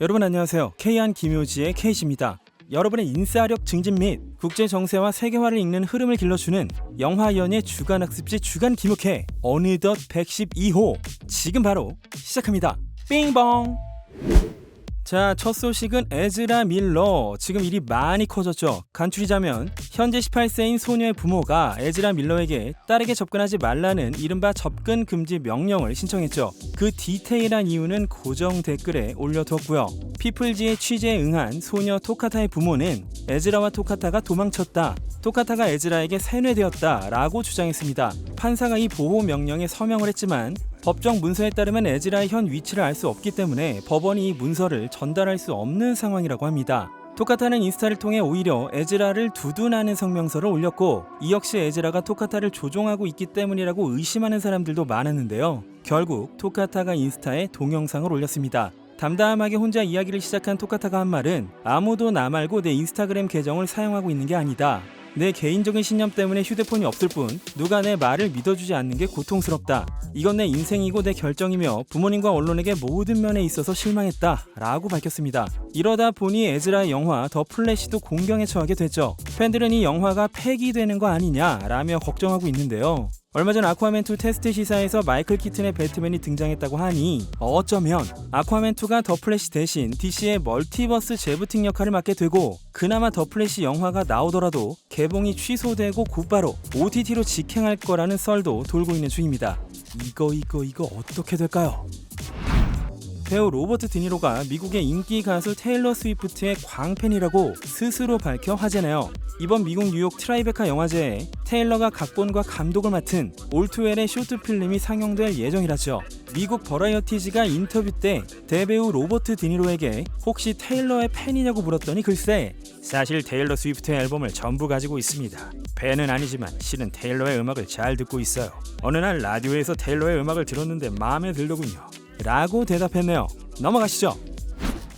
여러분 안녕하세요. K한 김효지의 K씨입니다. 여러분의 인싸력 증진 및 국제 정세와 세계화를 읽는 흐름을 길러주는 영화연예 주간학습지 주간 김옥회 어느덧 112호 지금 바로 시작합니다. 빙봉. 자, 첫 소식은 에즈라 밀러. 지금 일이 많이 커졌죠. 간추리자면 현재 18세인 소녀의 부모가 에즈라 밀러에게 딸에게 접근하지 말라는 이른바 접근 금지 명령을 신청했죠. 그 디테일한 이유는 고정 댓글에 올려두었고요. 피플지의 취재에 응한 소녀 토카타의 부모는 에즈라와 토카타가 도망쳤다, 토카타가 에즈라에게 세뇌되었다 라고 주장했습니다. 판사가 이 보호 명령에 서명을 했지만 법정 문서에 따르면 에즈라의 현 위치를 알 수 없기 때문에 법원이 이 문서를 전달할 수 없는 상황이라고 합니다. 토카타는 인스타를 통해 오히려 에즈라를 두둔하는 성명서를 올렸고, 이 역시 에즈라가 토카타를 조종하고 있기 때문이라고 의심하는 사람들도 많았는데요. 결국 토카타가 인스타에 동영상을 올렸습니다. 담담하게 혼자 이야기를 시작한 토카타가 한 말은 아무도 나 말고 내 인스타그램 계정을 사용하고 있는 게 아니다. 내 개인적인 신념 때문에 휴대폰이 없을 뿐 누가 내 말을 믿어주지 않는 게 고통스럽다. 이건 내 인생이고 내 결정이며 부모님과 언론에게 모든 면에 있어서 실망했다 라고 밝혔습니다. 이러다 보니 에즈라의 영화 더 플래시도 공경에 처하게 됐죠. 팬들은 이 영화가 폐기되는 거 아니냐 라며 걱정하고 있는데요. 얼마 전 아쿠아맨2 테스트 시사에서 마이클 키튼의 배트맨이 등장했다고 하니 어쩌면 아쿠아맨2가 더 플래시 대신 DC의 멀티버스 재부팅 역할을 맡게 되고, 그나마 더 플래시 영화가 나오더라도 개봉이 취소되고 곧바로 OTT로 직행할 거라는 썰도 돌고 있는 중입니다. 이거 어떻게 될까요? 배우 로버트 드니로가 미국의 인기 가수 테일러 스위프트의 광팬이라고 스스로 밝혀 화제네요. 이번 미국 뉴욕 트라이베카 영화제에 테일러가 각본과 감독을 맡은 올투웰의 쇼트필름이 상영될 예정이라죠. 미국 버라이어티지가 인터뷰 때 대배우 로버트 드니로에게 혹시 테일러의 팬이냐고 물었더니 글쎄, 사실 테일러 스위프트의 앨범을 전부 가지고 있습니다. 팬은 아니지만 실은 테일러의 음악을 잘 듣고 있어요. 어느 날 라디오에서 테일러의 음악을 들었는데 마음에 들더군요 라고 대답했네요. 넘어가시죠.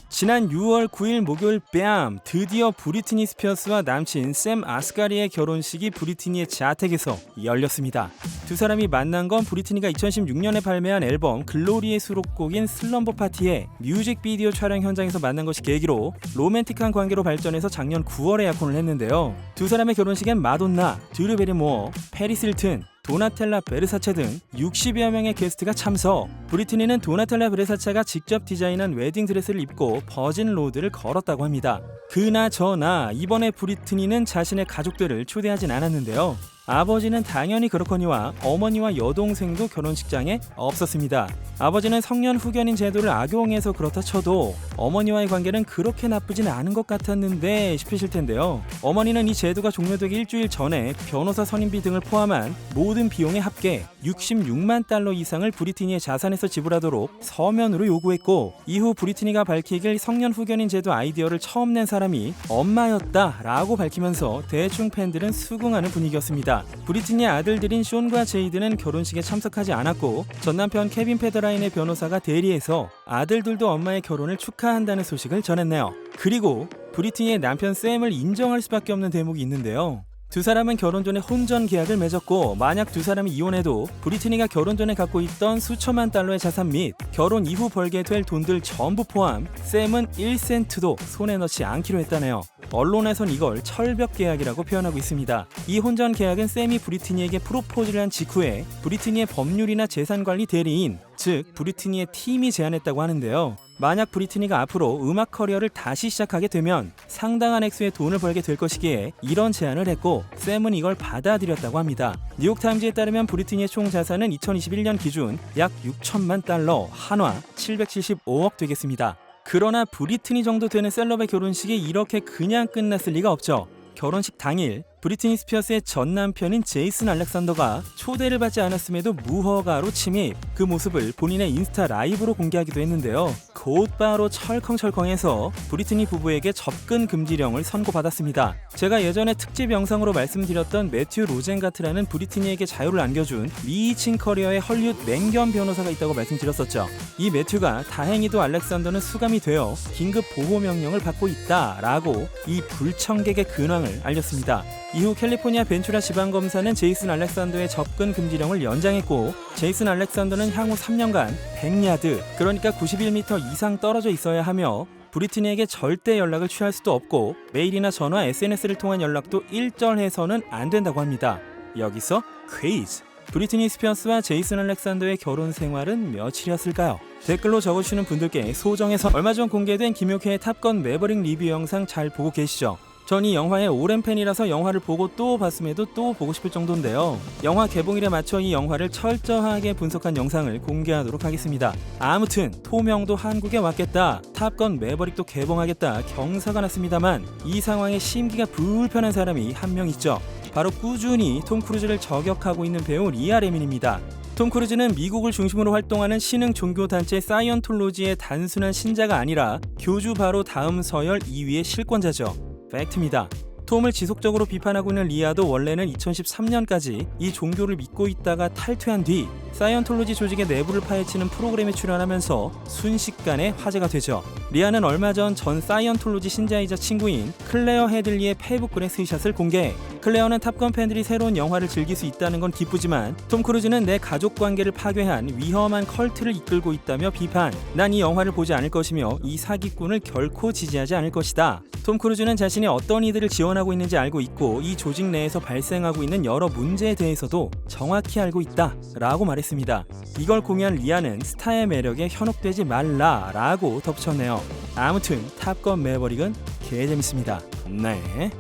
지난 6월 9일 목요일 뺨, 드디어 브리트니 스피어스와 남친 샘 아스가리의 결혼식이 브리트니의 자택에서 열렸습니다. 두 사람이 만난 건 브리트니가 2016년에 발매한 앨범 글로리의 수록곡인 슬럼버 파티의 뮤직비디오 촬영 현장에서 만난 것이 계기로 로맨틱한 관계로 발전해서 작년 9월에 약혼을 했는데요. 두 사람의 결혼식엔 마돈나, 드류 베리모어, 페리스 힐튼, 도나텔라 베르사체 등 60여 명의 게스트가 참석. 브리트니는 도나텔라 베르사체가 직접 디자인한 웨딩 드레스를 입고 버진 로드를 걸었다고 합니다. 그나저나 이번에 브리트니는 자신의 가족들을 초대하진 않았는데요. 아버지는 당연히 그렇거니와 어머니와 여동생도 결혼식장에 없었습니다. 아버지는 성년 후견인 제도를 악용해서 그렇다 쳐도 어머니와의 관계는 그렇게 나쁘진 않은 것 같았는데 싶으실 텐데요. 어머니는 이 제도가 종료되기 일주일 전에 변호사 선임비 등을 포함한 모든 비용의 합계 66만 달러 이상을 브리트니의 자산에서 지불하도록 서면으로 요구했고, 이후 브리트니가 밝히길 성년 후견인 제도 아이디어를 처음 낸 사람이 엄마였다라고 밝히면서 대충 팬들은 수긍하는 분위기였습니다. 브리트니의 아들들인 숀과 제이드는 결혼식에 참석하지 않았고, 전 남편 케빈 페더라인의 변호사가 대리해서 아들들도 엄마의 결혼을 축하한다는 소식을 전했네요. 그리고 브리트니의 남편 샘을 인정할 수밖에 없는 대목이 있는데요. 두 사람은 결혼 전에 혼전 계약을 맺었고, 만약 두 사람이 이혼해도 브리트니가 결혼 전에 갖고 있던 수천만 달러의 자산 및 결혼 이후 벌게 될 돈들 전부 포함 샘은 1센트도 손에 넣지 않기로 했다네요. 언론에선 이걸 철벽 계약이라고 표현하고 있습니다. 이 혼전 계약은 샘이 브리트니에게 프로포즈를 한 직후에 브리트니의 법률이나 재산관리 대리인, 즉 브리트니의 팀이 제안했다고 하는데요. 만약 브리트니가 앞으로 음악 커리어를 다시 시작하게 되면 상당한 액수의 돈을 벌게 될 것이기에 이런 제안을 했고, 샘은 이걸 받아들였다고 합니다. 뉴욕타임즈에 따르면 브리트니의 총 자산은 2021년 기준 약 6천만 달러, 한화 775억 되겠습니다. 그러나 브리트니 정도 되는 셀럽의 결혼식이 이렇게 그냥 끝났을 리가 없죠. 결혼식 당일 브리트니 스피어스의 전 남편인 제이슨 알렉산더가 초대를 받지 않았음에도 무허가로 침입, 그 모습을 본인의 인스타 라이브로 공개하기도 했는데요. 곧바로 철컹철컹해서 브리트니 부부에게 접근 금지령을 선고받았습니다. 제가 예전에 특집 영상으로 말씀드렸던 매튜 로젠가트라는 브리트니에게 자유를 안겨준 미친 커리어의 헐리우드 맹견 변호사가 있다고 말씀드렸었죠. 이 매튜가 다행히도 알렉산더는 수감이 되어 긴급 보호 명령을 받고 있다라고 이 불청객의 근황을 알렸습니다. 이후 캘리포니아 벤츄라 지방검사는 제이슨 알렉산더의 접근 금지령을 연장했고, 제이슨 알렉산더는 향후 3년간 100야드, 그러니까 91m 이상 떨어져 있어야 하며 브리트니에게 절대 연락을 취할 수도 없고 메일이나 전화, SNS를 통한 연락도 일절해서는 안 된다고 합니다. 여기서 퀴즈! 브리트니 스피어스와 제이슨 알렉산더의 결혼 생활은 며칠이었을까요? 댓글로 적어주시는 분들께 소정해서 얼마 전 공개된 김효케의 탑건 매버릭 리뷰 영상 잘 보고 계시죠? 전 이 영화의 오랜 팬이라서 영화를 보고 또 봤음에도 또 보고 싶을 정도인데요. 영화 개봉일에 맞춰 이 영화를 철저하게 분석한 영상을 공개하도록 하겠습니다. 아무튼 토명도 한국에 왔겠다, 탑건 매버릭도 개봉하겠다 경사가 났습니다만 이 상황에 심기가 불편한 사람이 한 명 있죠. 바로 꾸준히 톰 크루즈를 저격하고 있는 배우 리아 레민입니다. 톰 크루즈는 미국을 중심으로 활동하는 신흥 종교단체 사이언톨로지의 단순한 신자가 아니라 교주 바로 다음 서열 2위의 실권자죠. 팩트입니다. 톰을 지속적으로 비판하고 있는 리아도 원래는 2013년까지 이 종교를 믿고 있다가 탈퇴한 뒤 사이언톨로지 조직의 내부를 파헤치는 프로그램에 출연하면서 순식간에 화제가 되죠. 리아는 얼마 전 사이언톨로지 신자이자 친구인 클레어 헤들리의 페이북글에 스샷을 공개. 클레어는 탑건 팬들이 새로운 영화를 즐길 수 있다는 건 기쁘지만 톰 크루즈는 내 가족 관계를 파괴한 위험한 컬트를 이끌고 있다며 비판. 난 이 영화를 보지 않을 것이며 이 사기꾼을 결코 지지하지 않을 것이다. 톰 크루즈는 자신이 어떤 이들을 지원하고 있는지 알고 있고 이 조직 내에서 발생하고 있는 여러 문제에 대해서도 정확히 알고 있다 라고 말했습니다. 이걸 공유한 리아는 스타의 매력에 현혹되지 말라라고 덧붙였네요. 아무튼 탑건 매버릭은 개재밌습니다. 네.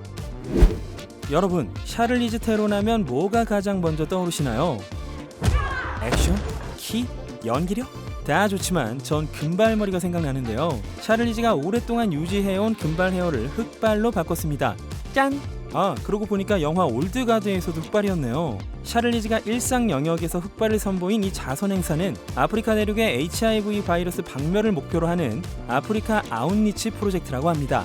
여러분, 샤를리즈 테론 하면 뭐가 가장 먼저 떠오르시나요? 액션? 키? 연기력? 다 좋지만 전 금발머리가 생각나는데요. 샤를리즈가 오랫동안 유지해온 금발 헤어를 흑발로 바꿨습니다. 짠! 그러고 보니까 영화 올드가드에서도 흑발이었네요. 샤를리즈가 일상 영역에서 흑발을 선보인 이 자선 행사는 아프리카 대륙의 HIV 바이러스 박멸을 목표로 하는 아프리카 아웃리치 프로젝트라고 합니다.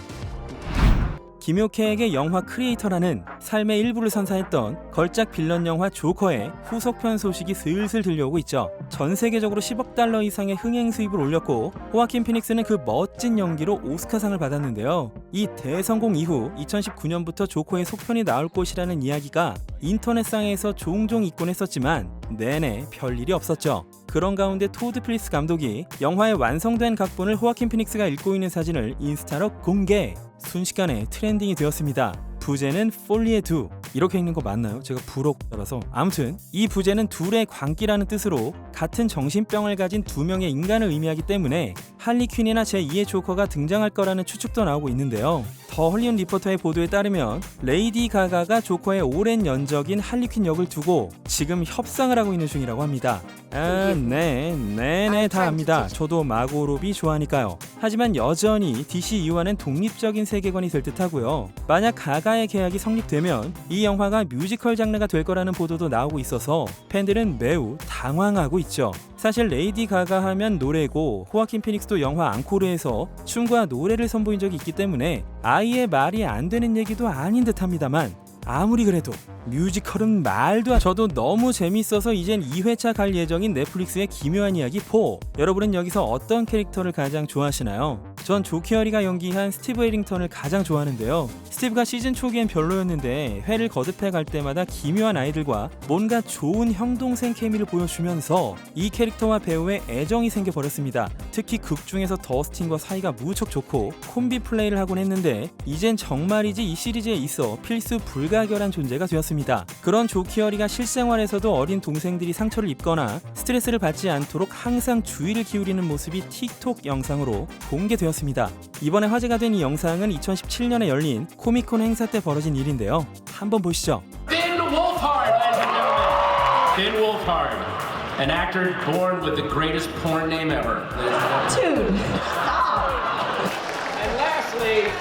김효케에게 영화 크리에이터라는 삶의 일부를 선사했던 걸작 빌런 영화 조커의 후속편 소식이 슬슬 들려오고 있죠. 전 세계적으로 10억 달러 이상의 흥행 수입을 올렸고 호아킨 피닉스는 그 멋진 연기로 오스카상을 받았는데요. 이 대성공 이후 2019년부터 조커의 속편이 나올 것이라는 이야기가 인터넷상에서 종종 있곤 했었지만 내내 별일이 없었죠. 그런 가운데 토드 필리스 감독이 영화의 완성된 각본을 호아킨 피닉스가 읽고 있는 사진을 인스타로 공개. 순식간에 트렌딩이 되었습니다. 부제는 폴리에 두, 이렇게 읽는 거 맞나요? 제가 불어라서. 아무튼 이 부제는 둘의 광기라는 뜻으로 같은 정신병을 가진 두 명의 인간을 의미하기 때문에 할리 퀸이나 제2의 조커가 등장할 거라는 추측도 나오고 있는데요. 더 헐리우드 리포터의 보도에 따르면 레이디 가가가 조커의 오랜 연적인 할리 퀸 역을 두고 지금 협상을 하고 있는 중이라고 합니다. 네네 다 압니다. 저도 마고 로비 좋아하니까요. 하지만 여전히 DC 이후와는 독립적인 세계관이 될 듯하고요. 만약 가가의 계약이 성립되면 이 영화가 뮤지컬 장르가 될 거라는 보도도 나오고 있어서 팬들은 매우 당황하고 있죠. 사실 레이디 가가 하면 노래고 호아킨 피닉스도 영화 앙코르에서 춤과 노래를 선보인 적이 있기 때문에 아예 말이 안 되는 얘기도 아닌 듯합니다만 아무리 그래도 뮤지컬은 말도 저도 너무 재밌어서 이젠 2회차 갈 예정인 넷플릭스의 기묘한 이야기 4. 여러분은 여기서 어떤 캐릭터를 가장 좋아하시나요? 전 조키어리가 연기한 스티브 해링턴을 가장 좋아하는데요. 스티브가 시즌 초기엔 별로였는데 회를 거듭해 갈 때마다 기묘한 아이들과 뭔가 좋은 형동생 케미를 보여주면서 이 캐릭터와 배우의 애정이 생겨버렸습니다. 특히 극 중에서 더스틴과 사이가 무척 좋고 콤비 플레이를 하곤 했는데 이젠 정말이지 이 시리즈에 있어 필수 불가결한 존재가 되었습니다. 그런 조키어리가 실생활에서도 어린 동생들이 상처를 입거나 스트레스를 받지 않도록 항상 주의를 기울이는 모습이 틱톡 영상으로 공개되었습니다. 이번에 화제가 된 이 영상은 2017년에 열린 코미콘 행사 때 벌어진 일인데요. 한번 보시죠. Finn Wolfhard, ladies and gentlemen. Finn Wolfhard, an actor born with the greatest porn name ever. Dude, stop. And lastly,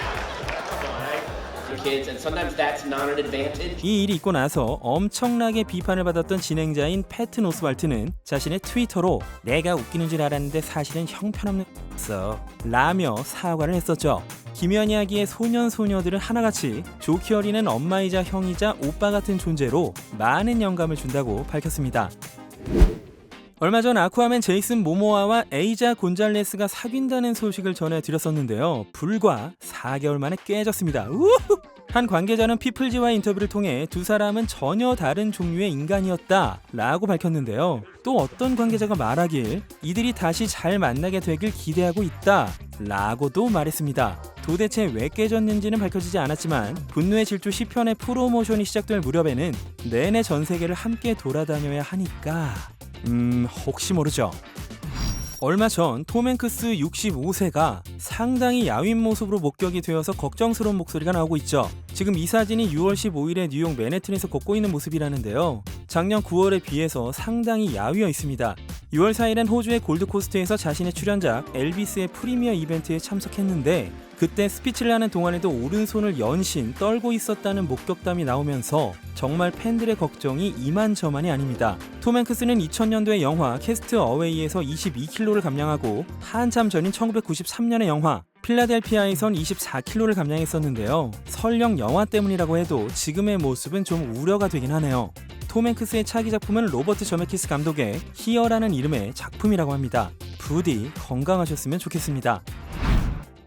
kids, and sometimes that's not an advantage. 이 일이 있고 나서 엄청나게 비판을 받았던 진행자인 패트 노스발트는 자신의 트위터로 내가 웃기는 줄 알았는데 사실은 형편없는 라며 사과를 했었죠. 기묘한 이야기의 소년소녀들은 하나같이 조키어리는 엄마이자 형이자 오빠 같은 존재로 많은 영감을 준다고 밝혔습니다. 얼마 전 아쿠아맨 제이슨 모모아와 에이자 곤잘레스가 사귄다는 소식을 전해드렸었는데요. 불과 4개월 만에 깨졌습니다. 우후! 한 관계자는 피플지와의 인터뷰를 통해 두 사람은 전혀 다른 종류의 인간이었다 라고 밝혔는데요. 또 어떤 관계자가 말하길 이들이 다시 잘 만나게 되길 기대하고 있다 라고도 말했습니다. 도대체 왜 깨졌는지는 밝혀지지 않았지만 분노의 질주 10편의 프로모션이 시작될 무렵에는 내내 전 세계를 함께 돌아다녀야 하니까 혹시 모르죠. 얼마 전 톰 행크스 65세가 상당히 야윈 모습으로 목격이 되어서 걱정스러운 목소리가 나오고 있죠. 지금 이 사진이 6월 15일에 뉴욕 맨해튼에서 걷고 있는 모습이라는데요. 작년 9월에 비해서 상당히 야위어 있습니다. 6월 4일엔 호주의 골드코스트에서 자신의 출연작 엘비스의 프리미어 이벤트에 참석했는데 그때 스피치를 하는 동안에도 오른손을 연신 떨고 있었다는 목격담이 나오면서 정말 팬들의 걱정이 이만저만이 아닙니다. 톰 행크스는 2000년도의 영화 캐스트 어웨이에서 22kg를 감량하고 한참 전인 1993년의 영화 필라델피아에선 24kg를 감량했었는데요. 설령 영화 때문이라고 해도 지금의 모습은 좀 우려가 되긴 하네요. 톰 행크스의 차기 작품은 로버트 저메키스 감독의 히어라는 이름의 작품이라고 합니다. 부디 건강하셨으면 좋겠습니다.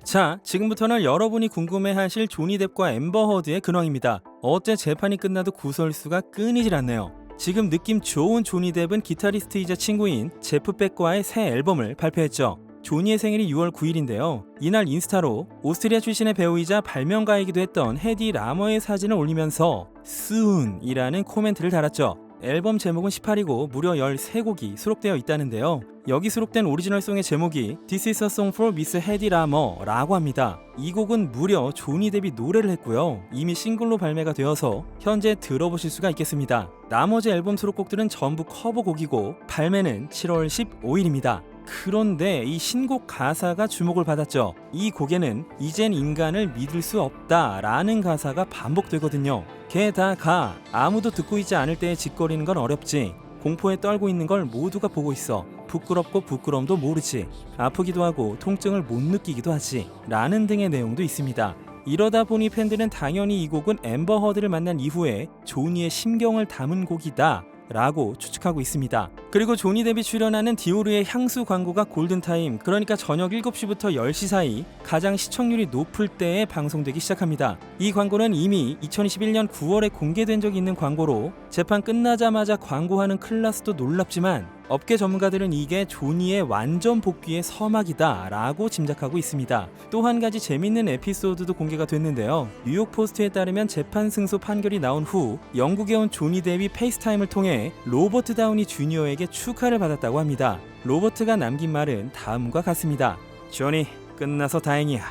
자, 지금부터는 여러분이 궁금해하실 조니 뎁과 앰버 허드의 근황입니다. 어째 재판이 끝나도 구설수가 끊이질 않네요. 지금 느낌 좋은 조니 뎁은 기타리스트이자 친구인 제프 백과의 새 앨범을 발표했죠. 조니의 생일이 6월 9일인데요. 이날 인스타로 오스트리아 출신의 배우이자 발명가이기도 했던 헤디 라머의 사진을 올리면서 soon이라는 코멘트를 달았죠. 앨범 제목은 18이고 무려 13곡이 수록되어 있다는데요. 여기 수록된 오리지널송의 제목이 This is a song for Miss 헤디 라머 라고 합니다. 이 곡은 무려 조니 뎁이 노래를 했고요. 이미 싱글로 발매가 되어서 현재 들어보실 수가 있겠습니다. 나머지 앨범 수록곡들은 전부 커버곡이고 발매는 7월 15일입니다. 그런데 이 신곡 가사가 주목을 받았죠. 이 곡에는 이젠 인간을 믿을 수 없다 라는 가사가 반복되거든요. 게다가 아무도 듣고 있지 않을 때에 짓거리는 건 어렵지, 공포에 떨고 있는 걸 모두가 보고 있어, 부끄럽고 부끄러움도 모르지, 아프기도 하고 통증을 못 느끼기도 하지 라는 등의 내용도 있습니다. 이러다 보니 팬들은 당연히 이 곡은 앰버 허드를 만난 이후에 조니의 심경을 담은 곡이다 라고 추측하고 있습니다. 그리고 조니 뎁이 출연하는 디오르의 향수 광고가 골든타임, 그러니까 저녁 7시부터 10시 사이 가장 시청률이 높을 때에 방송되기 시작합니다. 이 광고는 이미 2021년 9월에 공개된 적이 있는 광고로 재판 끝나자마자 광고하는 클라스도 놀랍지만 업계 전문가들은 이게 조니의 완전 복귀의 서막이다 라고 짐작하고 있습니다. 또 한 가지 재밌는 에피소드도 공개가 됐는데요. 뉴욕 포스트에 따르면 재판 승소 판결이 나온 후 영국에 온 조니 뎁이 페이스타임을 통해 로버트 다우니 주니어에게 축하를 받았다고 합니다. 로버트가 남긴 말은 다음과 같습니다. 조니, 끝나서 다행이야.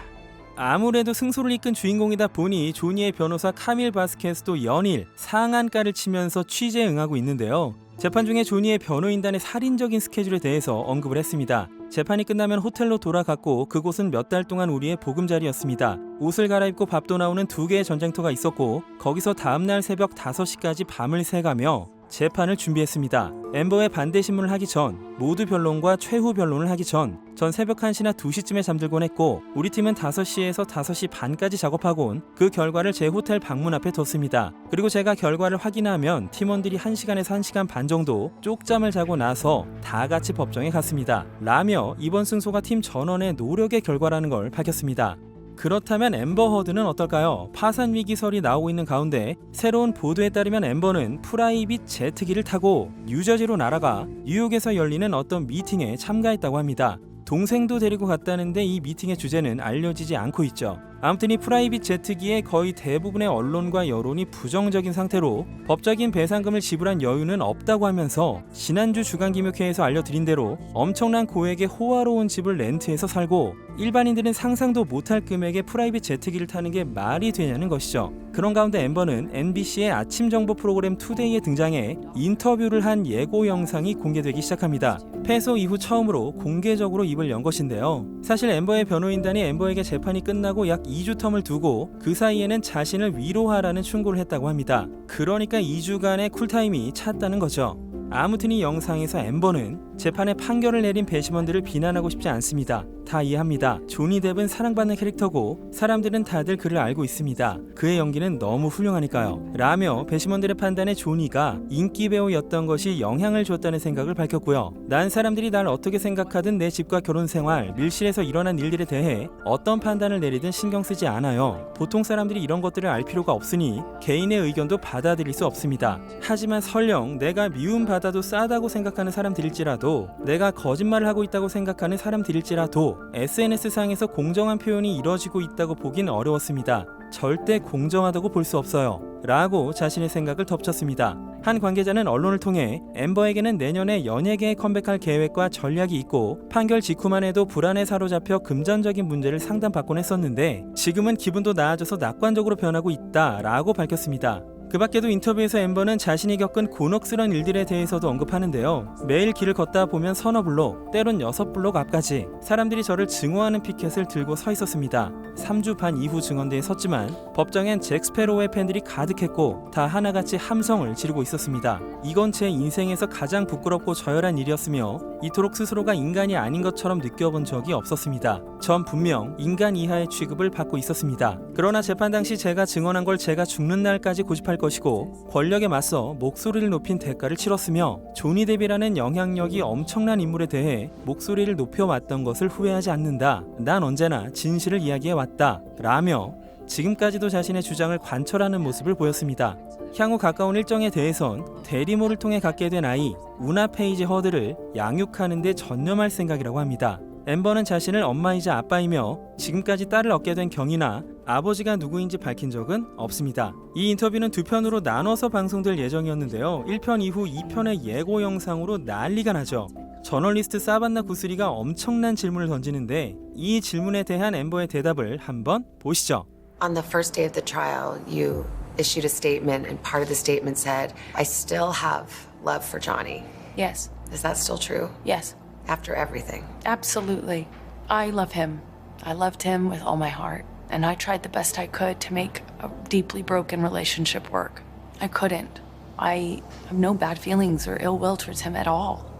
아무래도 승소를 이끈 주인공이다 보니 조니의 변호사 카밀 바스케스도 연일 상한가를 치면서 취재에 응하고 있는데요. 재판 중에 조니의 변호인단의 살인적인 스케줄에 대해서 언급을 했습니다. 재판이 끝나면 호텔로 돌아갔고 그곳은 몇 달 동안 우리의 보금자리였습니다. 옷을 갈아입고 밥도 나오는 2개의 전쟁터가 있었고 거기서 다음날 새벽 5시까지 밤을 새가며 재판을 준비했습니다. 앰버의 반대 신문을 하기 전, 모두 변론과 최후 변론을 하기 전 새벽 1시나 2시쯤에 잠들곤 했고 우리 팀은 5시에서 5시 반까지 작업하곤 그 결과를 제 호텔 방문 앞에 뒀습니다. 그리고 제가 결과를 확인하면 팀원들이 1시간에서 1시간 반 정도 쪽잠을 자고 나서 다 같이 법정에 갔습니다. 라며 이번 승소가 팀 전원의 노력의 결과라는 걸 밝혔습니다. 그렇다면 앰버 허드는 어떨까요? 파산 위기설이 나오고 있는 가운데 새로운 보도에 따르면 앰버는 프라이빗 제트기를 타고 뉴저지로 날아가 뉴욕에서 열리는 어떤 미팅에 참가했다고 합니다. 동생도 데리고 갔다는데 이 미팅의 주제는 알려지지 않고 있죠. 아무튼 이 프라이빗 제트기에 거의 대부분의 언론과 여론이 부정적인 상태로 법적인 배상금을 지불한 여유는 없다고 하면서 지난주 주간기획회에서 알려드린 대로 엄청난 고액의 호화로운 집을 렌트해서 살고 일반인들은 상상도 못할 금액의 프라이빗 제트기를 타는 게 말이 되냐는 것이죠. 그런 가운데 앰버는 MBC의 아침 정보 프로그램 투데이에 등장해 인터뷰를 한 예고 영상이 공개되기 시작합니다. 패소 이후 처음으로 공개적으로 입을 연 것인데요. 사실 앰버의 변호인단이 앰버에게 재판이 끝나고 약 2주 텀을 두고 그 사이에는 자신을 위로하라는 충고를 했다고 합니다. 그러니까 2주간의 쿨타임이 찼다는 거죠. 아무튼 이 영상에서 앰버는 재판에 판결을 내린 배심원들을 비난하고 싶지 않습니다. 다 이해합니다. 조니 뎁은 사랑받는 캐릭터고 사람들은 다들 그를 알고 있습니다. 그의 연기는 너무 훌륭하니까요. 라며 배심원들의 판단에 조니가 인기 배우였던 것이 영향을 줬다는 생각을 밝혔고요. 난 사람들이 날 어떻게 생각하든 내 집과 결혼 생활, 밀실에서 일어난 일들에 대해 어떤 판단을 내리든 신경 쓰지 않아요. 보통 사람들이 이런 것들을 알 필요가 없으니 개인의 의견도 받아들일 수 없습니다. 하지만 설령 내가 미움받아도 싸다고 생각하는 사람들일지라도, 내가 거짓말을 하고 있다고 생각하는 사람들일지라도 SNS상에서 공정한 표현이 이뤄지고 있다고 보긴 어려웠습니다. 절대 공정하다고 볼 수 없어요. 라고 자신의 생각을 덧붙였습니다. 한 관계자는 언론을 통해 앰버에게는 내년에 연예계에 컴백할 계획과 전략이 있고 판결 직후만 해도 불안에 사로잡혀 금전적인 문제를 상담받곤 했었는데 지금은 기분도 나아져서 낙관적으로 변하고 있다 라고 밝혔습니다. 그 밖에도 인터뷰에서 앰버는 자신이 겪은 곤혹스러운 일들에 대해서도 언급하는데요. 매일 길을 걷다 보면 서너 블록, 때론 6블록 앞까지 사람들이 저를 증오하는 피켓을 들고 서 있었습니다. 3주 반 이후 증언대에 섰지만 법정엔 잭 스패로우의 팬들이 가득했고 다 하나같이 함성을 지르고 있었습니다. 이건 제 인생에서 가장 부끄럽고 저열한 일이었으며 이토록 스스로가 인간이 아닌 것처럼 느껴본 적이 없었습니다. 전 분명 인간 이하의 취급을 받고 있었습니다. 그러나 재판 당시 제가 증언한 걸 제가 죽는 날까지 고집할 것이고 권력에 맞서 목소리를 높인 대가를 치렀으며 조니 뎁이라는 영향력이 엄청난 인물에 대해 목소리를 높여왔던 것을 후회하지 않는다. 난 언제나 진실을 이야기해왔다. 라며 지금까지도 자신의 주장을 관철하는 모습을 보였습니다. 향후 가까운 일정에 대해선 대리모를 통해 갖게 된 아이 우나 페이지 허드를 양육하는 데 전념할 생각이라고 합니다. 앰버는 자신을 엄마이자 아빠이며 지금까지 딸을 얻게 된 경위나 아버지가 누구인지 밝힌 적은 없습니다. 이 인터뷰는 두 편으로 나눠서 방송될 예정이었는데요. 1편 이후 2편의 예고 영상으로 난리가 나죠. 저널리스트 사반나 구스리가 엄청난 질문을 던지는데 이 질문에 대한 앰버의 대답을 한번 보시죠. On the first day of the trial, you issued a statement, and part of the statement said, I still have love for Johnny. Yes, Is that still true? yes, After everything? absolutely. I love him. I loved him with all my heart, and I tried the best I could to make a deeply broken relationship work. I couldn't. I have no bad feelings or ill will towards him at all.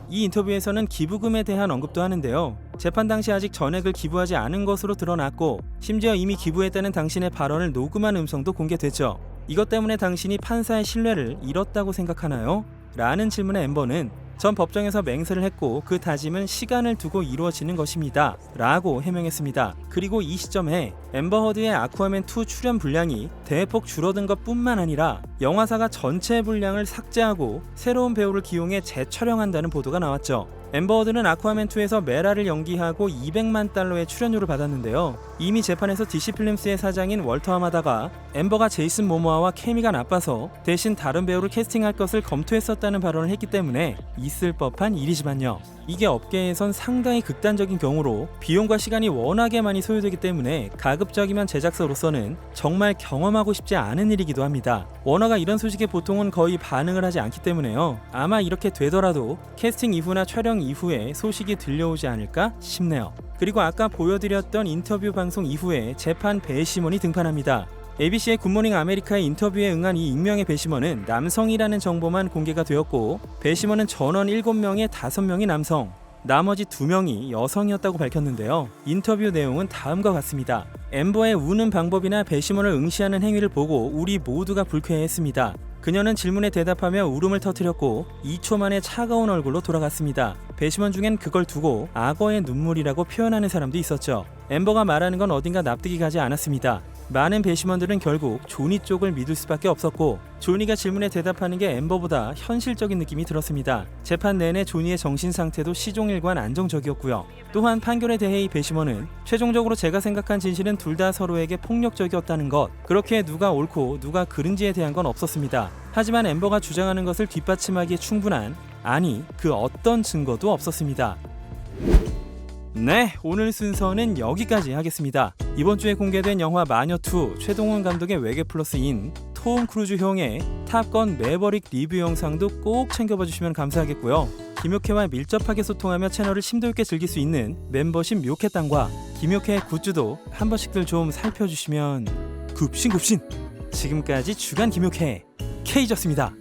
이 인터뷰에서는 기부금에 대한 언급도 하는데요. 재판 당시 아직 전액을 기부하지 않은 것으로 드러났고 심지어 이미 기부했다는 당신의 발언을 녹음한 음성도 공개됐죠. 이것 때문에 당신이 판사의 신뢰를 잃었다고 생각하나요? 라는 질문에 앰버는 전 법정에서 맹세를 했고 그 다짐은 시간을 두고 이루어지는 것입니다. 라고 해명했습니다. 그리고 이 시점에 앰버 허드의 아쿠아맨2 출연 분량이 대폭 줄어든 것 뿐만 아니라 영화사가 전체 분량을 삭제하고 새로운 배우를 기용해 재촬영한다는 보도가 나왔죠. 앰버 허드는 아쿠아맨2에서 메라를 연기하고 200만 달러의 출연료를 받았는데요. 이미 재판에서 DC 필름스의 사장인 월터 하마다가 앰버가 제이슨 모모아와 케미가 나빠서 대신 다른 배우를 캐스팅할 것을 검토했었다는 발언을 했기 때문에 있을 법한 일이지만요. 이게 업계에선 상당히 극단적인 경우로 비용과 시간이 워낙에 많이 소요되기 때문에 가급적이면 제작사로서는 정말 경험하고 싶지 않은 일이기도 합니다. 워너가 이런 소식에 보통은 거의 반응을 하지 않기 때문에요. 아마 이렇게 되더라도 캐스팅 이후나 촬영 이후에 소식이 들려오지 않을까 싶네요. 그리고 아까 보여드렸던 인터뷰 방송 이후에 재판 배심원이 등판합니다. ABC의 굿모닝 아메리카의 인터뷰에 응한 이 익명의 배심원은 남성이라는 정보만 공개가 되었고 배심원은 전원 7명의 5명이 남성, 나머지 2명이 여성이었다고 밝혔는데요. 인터뷰 내용은 다음과 같습니다. 앰버의 우는 방법이나 배심원을 응시하는 행위를 보고 우리 모두가 불쾌해했습니다. 그녀는 질문에 대답하며 울음을 터뜨렸고 2초 만에 차가운 얼굴로 돌아갔습니다. 배심원 중엔 그걸 두고 악어의 눈물이라고 표현하는 사람도 있었죠. 앰버가 말하는 건 어딘가 납득이 가지 않았습니다. 많은 배심원들은 결국 조니 쪽을 믿을 수밖에 없었고 조니가 질문에 대답하는 게 앰버보다 현실적인 느낌이 들었습니다. 재판 내내 조니의 정신 상태도 시종일관 안정적이었고요. 또한 판결에 대해 이 배심원은 최종적으로 제가 생각한 진실은 둘 다 서로에게 폭력적이었다는 것, 그렇게 누가 옳고 누가 그른지에 대한 건 없었습니다. 하지만 앰버가 주장하는 것을 뒷받침하기에 충분한, 아니 그 어떤 증거도 없었습니다. 네, 오늘 순서는 여기까지 하겠습니다. 이번 주에 공개된 영화 마녀2 최동원 감독의 외계 플러스인 톰 크루즈 형의 탑건 매버릭 리뷰 영상도 꼭 챙겨봐 주시면 감사하겠고요. 김효캐와 밀접하게 소통하며 채널을 심도 있게 즐길 수 있는 멤버십 묘캐땅과 김효캐 굿즈도 한 번씩들 좀 살펴주시면 굽신굽신. 지금까지 주간 김효캐 K였습니다.